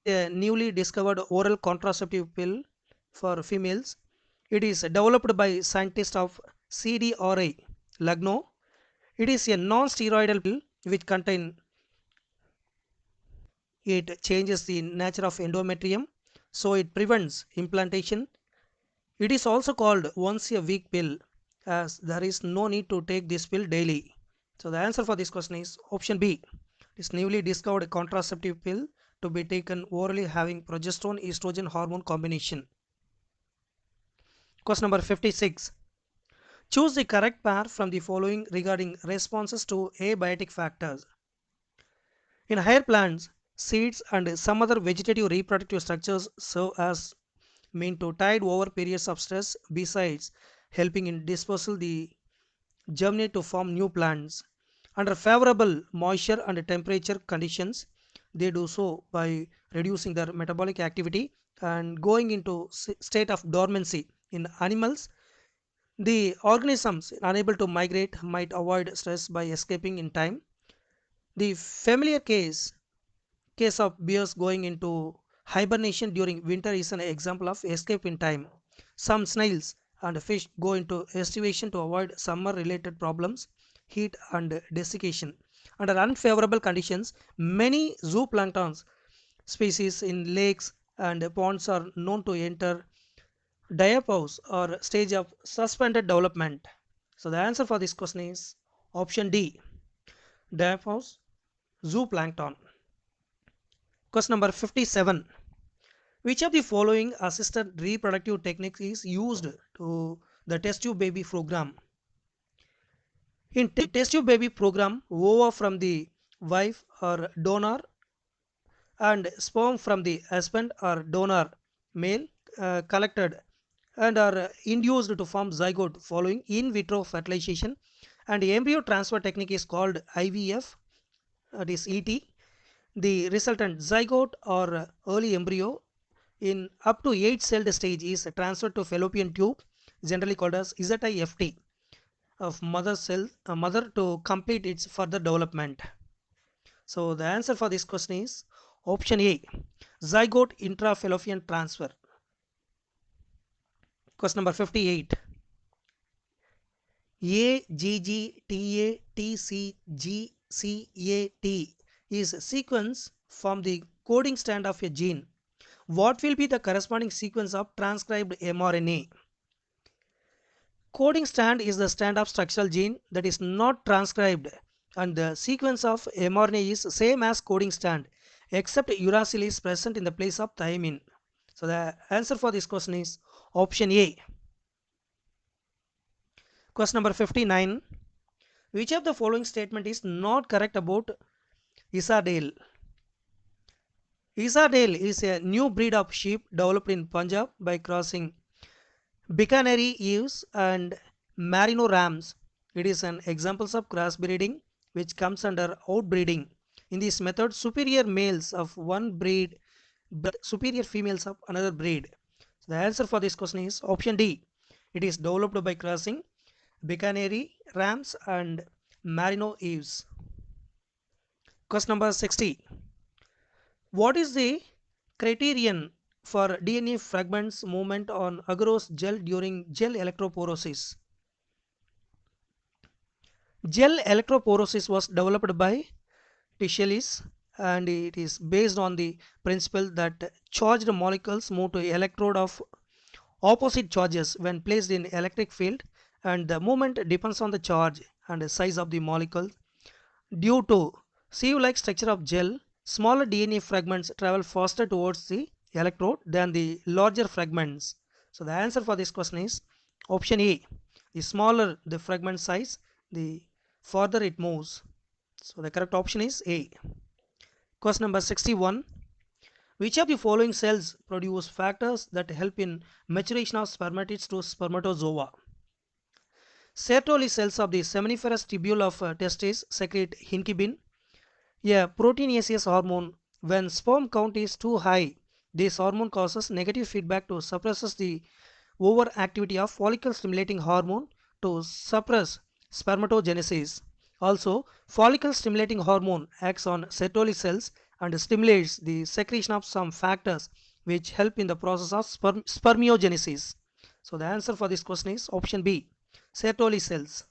A newly discovered oral contraceptive pill for females. It is developed by scientists of CDRI, Lucknow. It is a non-steroidal pill which it changes the nature of endometrium, so it prevents implantation. It is also called once a week pill as there is no need to take this pill daily. So the answer for this question is option B. This newly discovered contraceptive pill to be taken orally having progesterone estrogen hormone combination. Question number 56. Choose the correct pair from the following regarding responses to abiotic factors. In higher plants, seeds and some other vegetative reproductive structures serve as mean to tide over periods of stress besides helping in dispersal the germinate to form new plants. Under favorable moisture and temperature conditions, they do so by reducing their metabolic activity and going into state of dormancy. In animals, the organisms unable to migrate might avoid stress by escaping in time. The familiar case of bears going into hibernation during winter is an example of escape in time. Some snails and fish go into estivation to avoid summer related problems, heat and desiccation. Under unfavorable conditions, many zooplankton species in lakes and ponds are known to enter diapause or stage of suspended development. So the answer for this question is option D, diapause zooplankton. Question number 57. Which of the following assisted reproductive techniques is used to the test tube baby program? In test tube baby program, ova from the wife or donor and sperm from the husband or donor male collected and are induced to form zygote following in vitro fertilization, and embryo transfer technique is called IVF, that is ET. The resultant zygote or early embryo in up to 8 celled stage is transferred to fallopian tube, generally called as ZIFT, of mother to complete its further development. So the answer for this question is option A, zygote intrafallopian transfer. Question number 58. AGGTATCGCAT is a sequence from the coding strand of a gene. What will be the corresponding sequence of transcribed mRNA? Coding strand is the strand of structural gene that is not transcribed, and the sequence of mRNA is same as coding strand except uracil is present in the place of thymine. So the answer for this question is option A. Question number 59. Which of the following statement is not correct about Isardale? Isardale is a new breed of sheep developed in Punjab by crossing Bikaner ewes and Merino rams. It is an examples of crossbreeding which comes under outbreeding. In this method, superior males of one breed but superior females of another breed. So the answer for this question is option D. It is developed by crossing Bicaneri rams and Merino ewes. Question number 60. What is the criterion for DNA fragments movement on agarose gel during gel electrophoresis? Gel electrophoresis was developed by Tishalis, and it is based on the principle that charged molecules move to electrode of opposite charges when placed in electric field, and the movement depends on the charge and the size of the molecule. Due to sieve-like structure of gel, smaller DNA fragments travel faster towards the electrode than the larger fragments. So the answer for this question is option A. The smaller the fragment size, the farther it moves. So the correct option is A. Question number 61. Which of the following cells produce factors that help in maturation of spermatids to spermatozoa? Sertoli cells of the seminiferous tubule of testes secrete hinkibin, a proteinaceous hormone. When sperm count is too high, this hormone causes negative feedback to suppresses the overactivity of follicle stimulating hormone to suppress spermatogenesis. Also, follicle stimulating hormone acts on Sertoli cells and stimulates the secretion of some factors which help in the process of spermiogenesis. So the answer for this question is option B, Sertoli cells.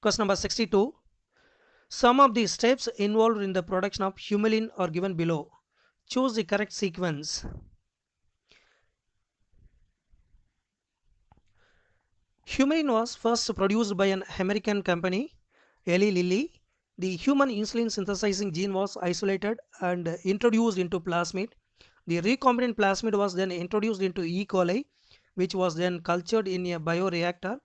Question number 62. Some of the steps involved in the production of humulin are given below. Choose the correct sequence. Humulin was first produced by an American company, Eli Lilly. The human insulin synthesizing gene was isolated and introduced into plasmid. The recombinant plasmid was then introduced into E. coli, which was then cultured in a bioreactor.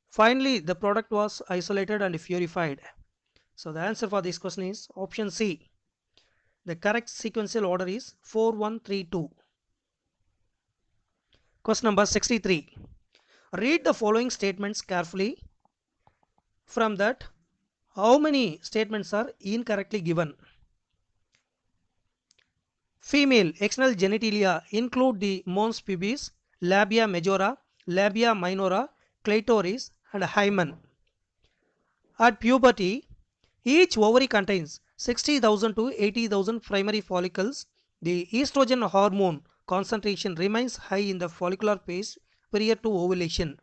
Finally, the product was isolated and purified. So the answer for this question is option C. The correct sequential order is 4132. Question number 63. Read the following statements carefully. From that, how many statements are incorrectly given? Female external genitalia include the mons pubis, labia majora, labia minora, clitoris, and hymen. At puberty, each ovary contains 60,000 to 80,000 primary follicles. The estrogen hormone concentration remains high in the follicular phase prior to ovulation.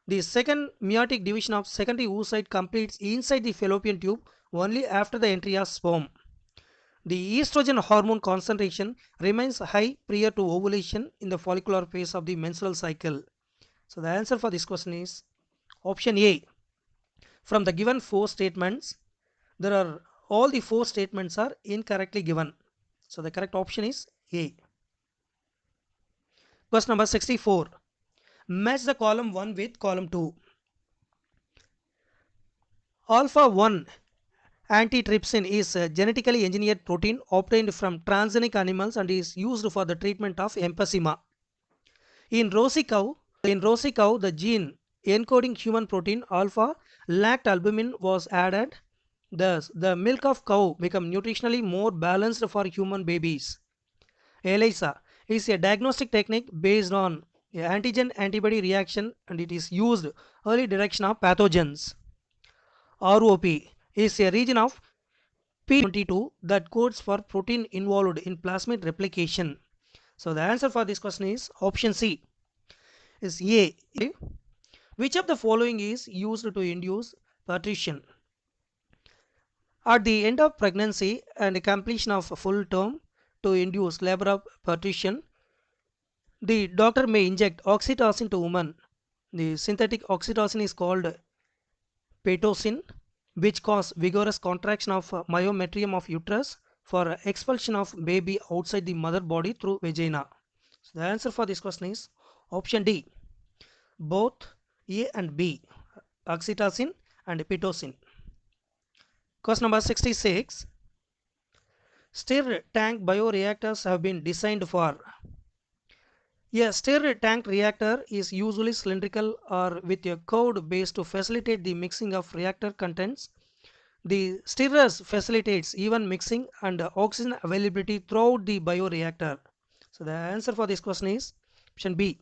The second meiotic division of secondary oocyte completes inside the fallopian tube only after the entry of sperm. The estrogen hormone concentration remains high prior to ovulation in the follicular phase of the menstrual cycle. So the answer for this question is option A. From the given four statements, all the four statements are incorrectly given. So the correct option is A. Question number 64. Match the column 1 with column 2. Alpha 1 antitrypsin is a genetically engineered protein obtained from transgenic animals and is used for the treatment of emphysema. In rosy cow, the gene encoding human protein alpha lactalbumin was added. Thus, the milk of cow become nutritionally more balanced for human babies. ELISA is a diagnostic technique based on antigen antibody reaction and it is used early detection of pathogens. ROP is a region of P22 that codes for protein involved in plasmid replication. So the answer for this question is option C is A. Which of the following is used to induce partition? At the end of pregnancy and completion of a full term to induce labor of partition, the doctor may inject oxytocin to woman. The synthetic oxytocin is called pitocin, which cause vigorous contraction of myometrium of uterus for expulsion of baby outside the mother body through vagina. So the answer for this question is option D. Both A and B, oxytocin and pitocin. Question number 66. Stir tank bioreactors have been designed for A stir tank reactor is usually cylindrical or with a curved base to facilitate the mixing of reactor contents. The stirrers facilitates even mixing and oxygen availability throughout the bioreactor. So the answer for this question is option B,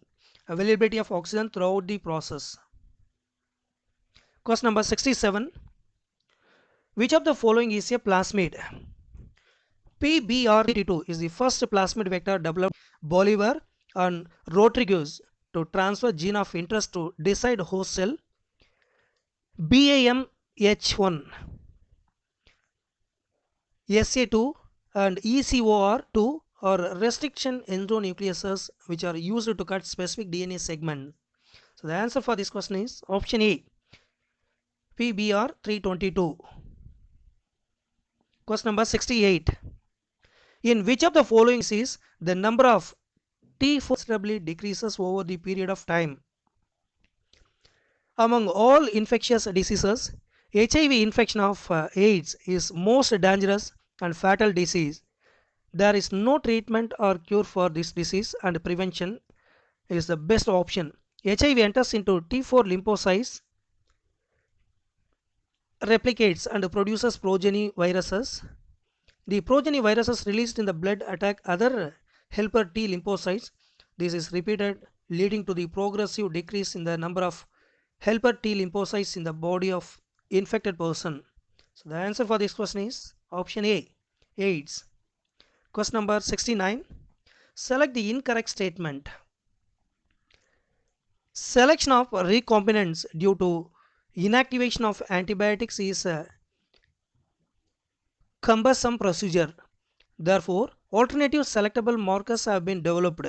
availability of oxygen throughout the process. Question number 67. Which of the following is a plasmid? PBR22 is the first plasmid vector developed by Bolivar and Rodriguez to transfer gene of interest to decide host cell. BAMH1, SA2 and ECOR2 are restriction endonucleases which are used to cut specific DNA segment. So the answer for this question is option A, PBR322. Question number 68. In which of the following is the number of T4 considerably decreases over the period of time? Among all infectious diseases, HIV infection of AIDS is most dangerous and fatal disease. There is no treatment or cure for this disease and prevention is the best option. HIV enters into T4 lymphocytes, replicates and produces progeny viruses. The progeny viruses released in the blood attack other helper T lymphocytes. This is repeated, leading to the progressive decrease in the number of helper T lymphocytes in the body of infected person. So the answer for this question is option A, AIDS. Question number 69. Select the incorrect statement. Selection of recombinants due to inactivation of antibiotics is a cumbersome procedure. Therefore, alternative selectable markers have been developed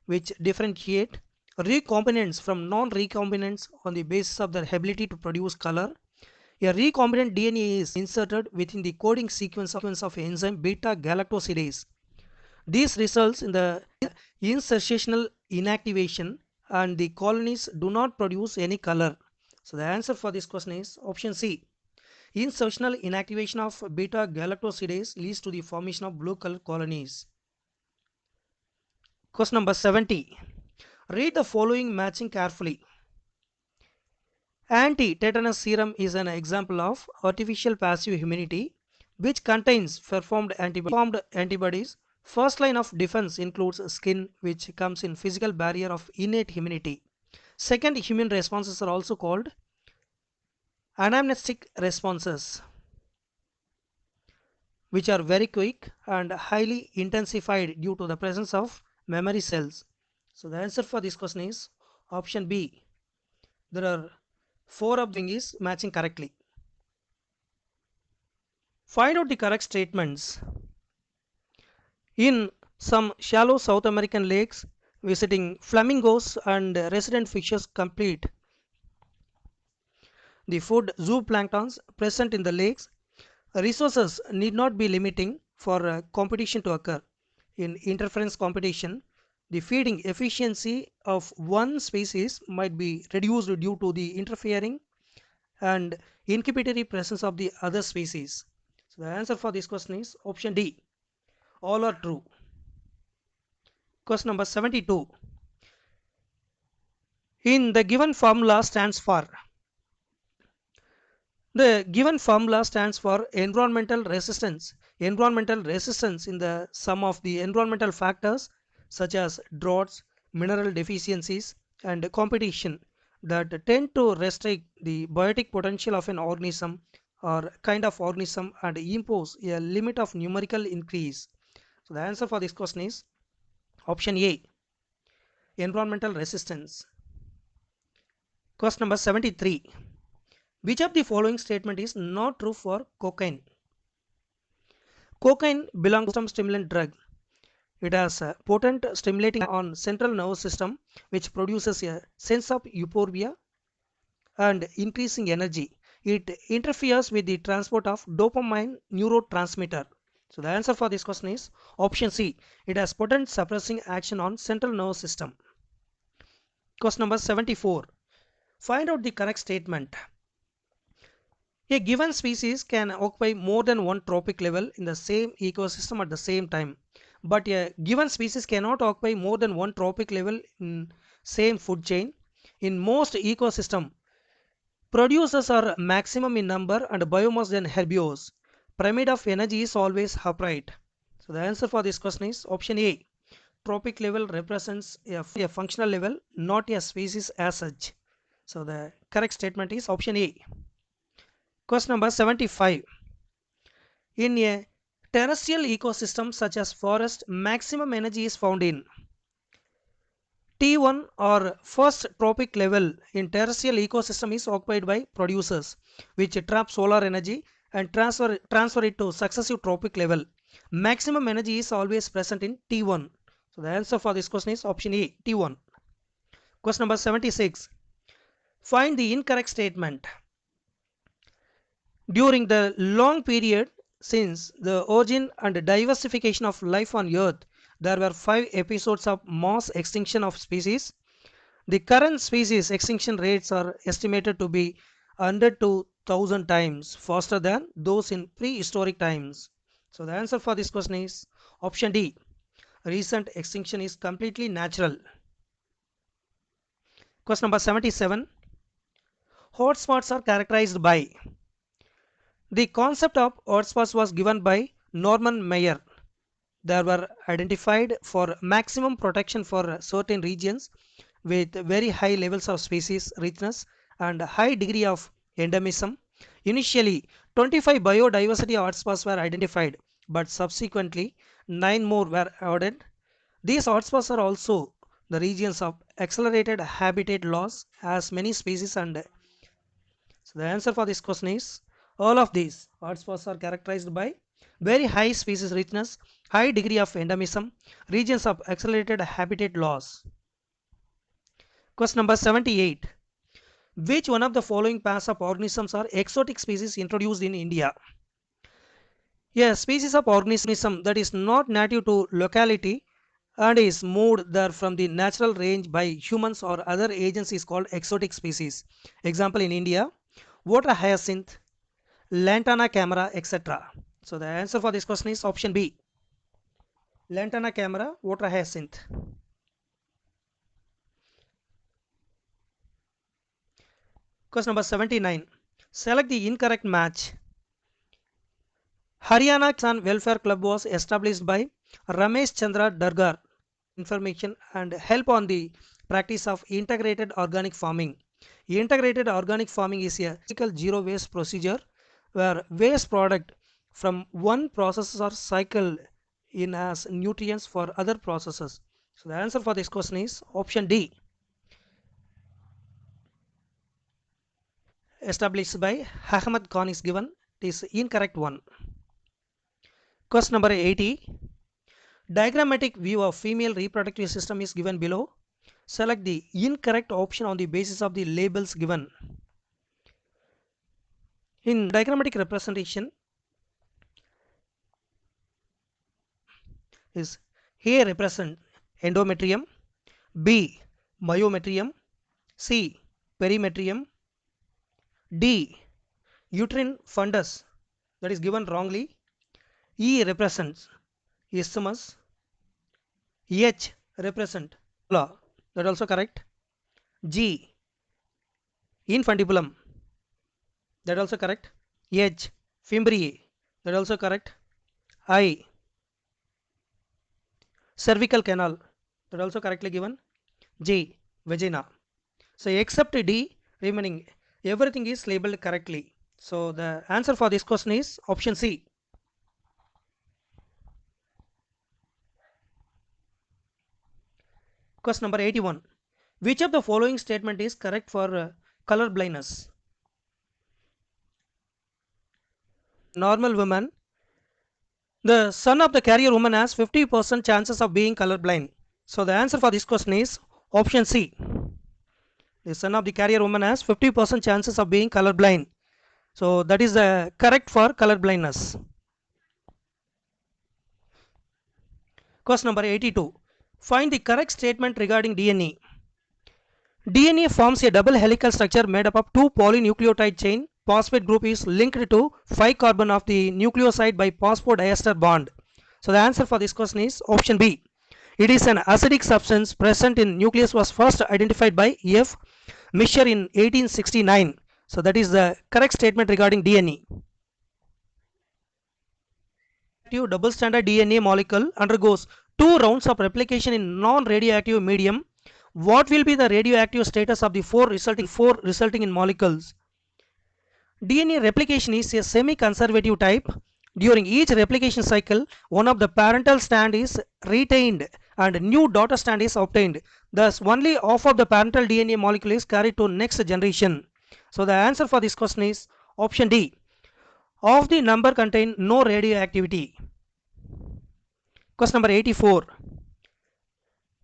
which differentiate recombinants from non-recombinants on the basis of their ability to produce color. A recombinant DNA is inserted within the coding sequence of enzyme beta galactosidase. This results in the insertional inactivation and the colonies do not produce any color. So the answer for this question is option C. Insertional inactivation of beta galactosidase leads to the formation of blue color colonies. Question number 70. Read the following matching carefully. Anti-tetanus serum is an example of artificial passive immunity which contains performed antibodies. First line of defense includes skin which comes in physical barrier of innate immunity. Second, immune responses are also called anamnestic responses which are very quick and highly intensified due to the presence of memory cells. So the answer for this question is option B. There are 4 of them is matching correctly. Find out the correct statements. In some shallow South American lakes, visiting flamingos and resident fishes complete the food zooplanktons present in the lakes. Resources need not be limiting for competition to occur. In interference competition, the feeding efficiency of one species might be reduced due to the interfering and incubatory presence of the other species. So the answer for this question is option D. All are true. Question number 72. In the given formula stands for. The given formula stands for environmental resistance. Environmental resistance in the sum of the environmental factors such as droughts, mineral deficiencies and competition that tend to restrict the biotic potential of an organism or kind of organism and impose a limit of numerical increase. So the answer for this question is option A, environmental resistance. Question number 73. Which of the following statement is not true for cocaine? Cocaine belongs to stimulant drug. It has a potent stimulating on central nervous system which produces a sense of euphoria and increasing energy. It interferes with the transport of dopamine neurotransmitter. So the answer for this question is option C. It has potent suppressing action on central nervous system. Question number 74. Find out the correct statement. A given species can occupy more than one trophic level in the same ecosystem at the same time, but a given species cannot occupy more than one trophic level in same food chain. In most ecosystem, producers are maximum in number and biomass than herbivores. Pyramid of energy is always upright. So the answer for this question is option A. Trophic level represents a functional level, not a species as such. So the correct statement is option A. Question number 75. In a terrestrial ecosystem such as forest, maximum energy is found in T1 or first trophic level in terrestrial ecosystem is occupied by producers which trap solar energy and transfer it to successive trophic level. Maximum energy is always present in T1. So the answer for this question is option A, T1. Question number 76. Find the incorrect statement. During the long period since the origin and diversification of life on Earth, there were 5 episodes of mass extinction of species. The current species extinction rates are estimated to be 100 to 1000 times faster than those in prehistoric times. So the answer for this question is option D. Recent extinction is completely natural. Question number 77. Hotspots are characterized by. The concept of hotspots was given by Norman Maier. They were identified for maximum protection for certain regions with very high levels of species richness and high degree of endemism. Initially, 25 biodiversity hotspots were identified, but subsequently 9 more were added. These hotspots are also the regions of accelerated habitat loss as many species and so the answer for this question is all of these hotspots are characterized by very high species richness, high degree of endemism, regions of accelerated habitat loss. Question number 78. Which one of the following pairs of organisms are exotic species introduced in India? A species of organism that is not native to locality and is moved there from the natural range by humans or other agents is called exotic species. Example in India, water hyacinth, lantana camera, etc. So the answer for this question is option B. Lantana camera, water hyacinth. Question number 79. Select the incorrect match. Haryana Kisan Welfare Club was established by Ramesh Chandra Dargar. Information and help on the practice of integrated organic farming. Integrated organic farming is a physical zero waste procedure where waste product from one process are cycled in as nutrients for other processes. So the answer for this question is option D. Established by Ahmad Khan is given. It is incorrect one. Question number 80. Diagrammatic view of female reproductive system is given below. Select the incorrect option on the basis of the labels given. In diagrammatic representation is A represent endometrium, B myometrium, C perimetrium, D uterine fundus, that is given wrongly. E represents isthmus, H represent that also correct, G infundibulum, that also correct, H fimbriae, that also correct, I cervical canal, that also correctly given, J vagina. So except D remaining everything is labeled correctly. So the answer for this question is option C. Question number 81. Which of the following statement is correct for color blindness? Normal woman, the son of the carrier woman has 50% chances of being colorblind. So the answer for this question is option C. The son of the carrier woman has 50% chances of being colorblind. So that is correct for color blindness. Question number 82. Find the correct statement regarding DNA. DNA forms a double helical structure made up of two polynucleotide chain. Phosphate group is linked to 5 carbon of the nucleoside by phosphodiester bond. So the answer for this question is option B. It is an acidic substance present in nucleus was first identified by F. Mischer in 1869. So that is the correct statement regarding DNA. Double standard DNA molecule undergoes 2 rounds of replication in non-radioactive medium. What will be the radioactive status of the four resulting in molecules? DNA replication is a semi-conservative type. During each replication cycle, one of the parental strand is retained and new daughter strand is obtained. Thus, only half of the parental DNA molecule is carried to next generation. So the answer for this question is option D. Of the number contain no radioactivity. Question number 84.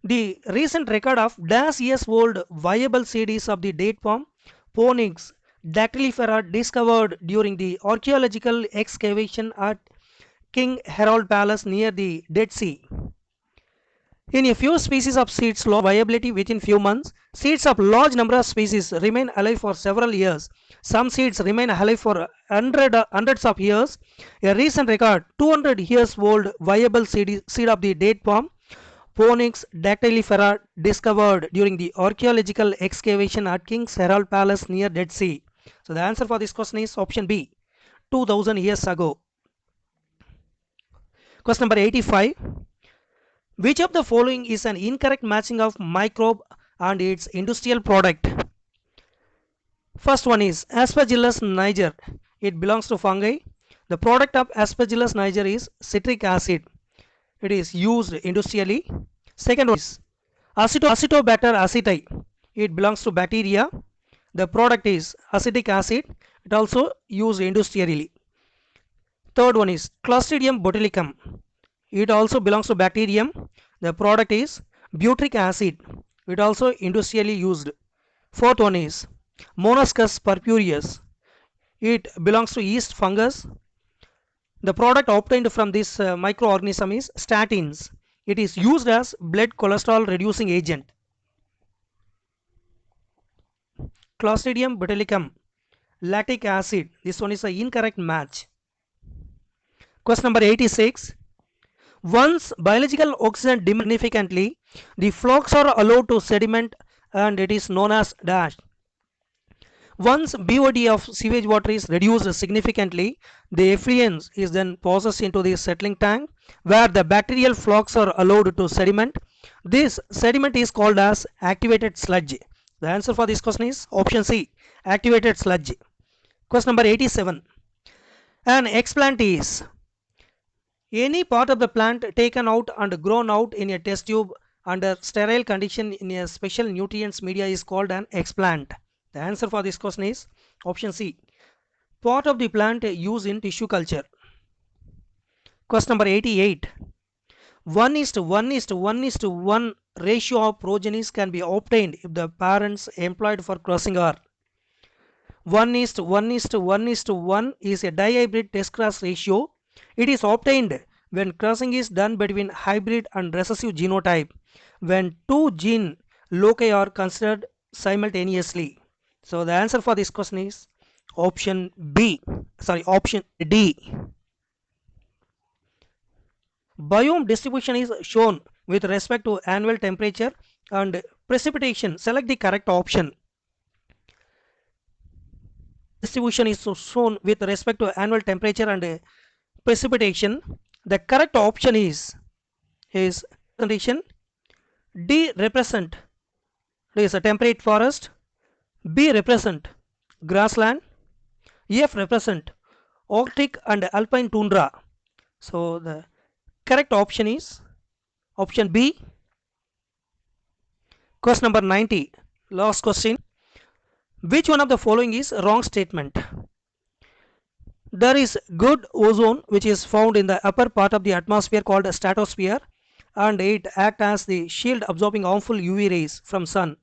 The recent record of dash years old viable seeds of the date palm Phoenix dactylifera discovered during the archaeological excavation at King Herald Palace near the Dead Sea. In a few species of seeds lose viability within few months. Seeds of large number of species remain alive for several years. Some seeds remain alive for hundreds of years. A recent record 200 years old viable seed of the date palm Phoenix dactylifera discovered during the archaeological excavation at King's Herald Palace near Dead Sea. So the answer for this question is option B, 2000 years ago. Question number 85. Which of the following is an incorrect matching of microbe and its industrial product? First one is Aspergillus niger. It belongs to fungi. The product of Aspergillus niger is citric acid. It is used industrially. Second one is Acetobacter aceti. It belongs to bacteria. The product is acetic acid. It also used industrially. Third one is Clostridium botulicum. It also belongs to bacterium. The product is butyric acid. It also industrially used. Fourth one is Monoscus purpureus. It belongs to yeast fungus. The product obtained from this microorganism is statins. It is used as blood cholesterol reducing agent. Clostridium botulicum, lactic acid. This one is an incorrect match. Question number 86. Once biological oxygen diminishes significantly, the flocks are allowed to sediment and it is known as dash. Once BOD of sewage water is reduced significantly, the effluent is then processed into the settling tank where the bacterial flocks are allowed to sediment. This sediment is called as activated sludge. The answer for this question is option C, activated sludge. Question number 87. An explant is any part of the plant taken out and grown out in a test tube under sterile condition in a special nutrients media is called an explant. The answer for this question is option C, part of the plant used in tissue culture. Question number 88. 1:1:1:1 ratio of progenies can be obtained if the parents employed for crossing are 1:1:1:1 is a dihybrid test cross ratio. It is obtained when crossing is done between hybrid and recessive genotype when two gene loci are considered simultaneously. So the answer for this question is option D. Biome distribution is shown with respect to annual temperature and precipitation. Select the correct option. Distribution is shown with respect to annual temperature and precipitation. The correct option is representation. D represent is a temperate forest. B represent grassland. F represent Arctic and alpine tundra. So the correct option is option B. Question number 90. Last question. Which one of the following is wrong statement? There is good ozone which is found in the upper part of the atmosphere called the stratosphere and it acts as the shield absorbing harmful UV rays from sun.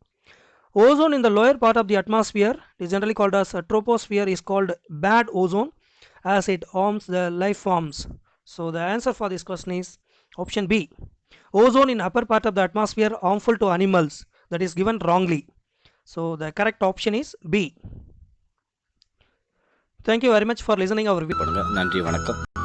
Ozone in the lower part of the atmosphere is generally called as a troposphere is called bad ozone as it harms the life forms. So the answer for this question is option B. Ozone in upper part of the atmosphere harmful to animals. That is given wrongly. So the correct option is B. Thank you very much for listening our video. நன்றி வணக்கம்.